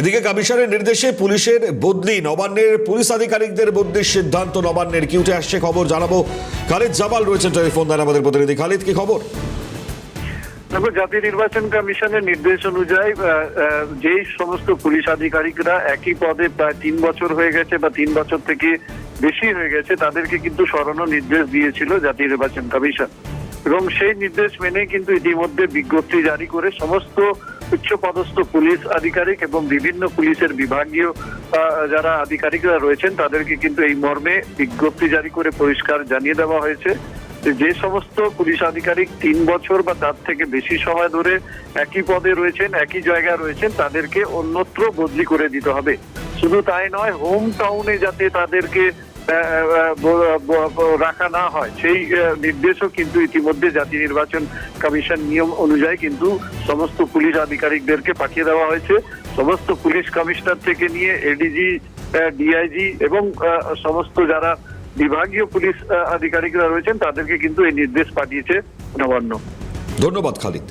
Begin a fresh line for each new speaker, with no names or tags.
এদিকে কমিশনের নির্দেশে পুলিশের বদলি, নবান্নের পুলিশ আধিকারিকদের বদলির সিদ্ধান্ত নবান্নের। কি উঠে আসছে খবর জানাবো। খালিদ জামাল রয়েছেন টেলিফোন লাইনে আমাদের প্রতিনিধি। খালিদ, কি খবর?
দেখো, জাতীয় নির্বাচন কমিশনের নির্দেশ অনুযায়ী যেই সমস্ত পুলিশ আধিকারিকরা একই পদে প্রায় 3 বছর হয়ে গেছে বা 3 বছর থেকে বেশি হয়ে গেছে, তাদেরকে কিন্তু সরানো নির্দেশ দিয়েছিল জাতীয় নির্বাচন কমিশন। এবং সেই নির্দেশ মেনে কিন্তু ইতিমধ্যে বিজ্ঞপ্তি জারি করে সমস্ত উচ্চপদস্থ পুলিশ আধিকারিক এবং বিভিন্ন পুলিশের বিভাগীয় যারা আধিকারিকরা রয়েছেন তাদেরকে কিন্তু এই মর্মে বিজ্ঞপ্তি জারি করে পরিষ্কার জানিয়ে দেওয়া হয়েছে যে সমস্ত পুলিশ আধিকারিক 3 বছর বা তার থেকে বেশি সময় ধরে একই পদে রয়েছেন, একই জায়গায় রয়েছেন, তাদেরকে অন্যত্র বদলি করে দিতে হবে। শুধু তাই নয়, হোম টাউনে যাতে তাদেরকে রাখা না হয় সেই নির্দেশও কিন্তু ইতিমধ্যে জাতীয় নির্বাচন কমিশন নিয়ম অনুযায়ী কিন্তু সমস্ত পুলিশ আধিকারিকদেরকে পাঠিয়ে দেওয়া হয়েছে। সমস্ত পুলিশ কমিশনার থেকে নিয়ে এডিজি, ডিআইজি এবং সমস্ত যারা বিভাগীয় পুলিশ আধিকারিকরা রয়েছেন তাদেরকে কিন্তু এই নির্দেশ পাঠিয়েছে নবান্ন।
ধন্যবাদ খালিদ।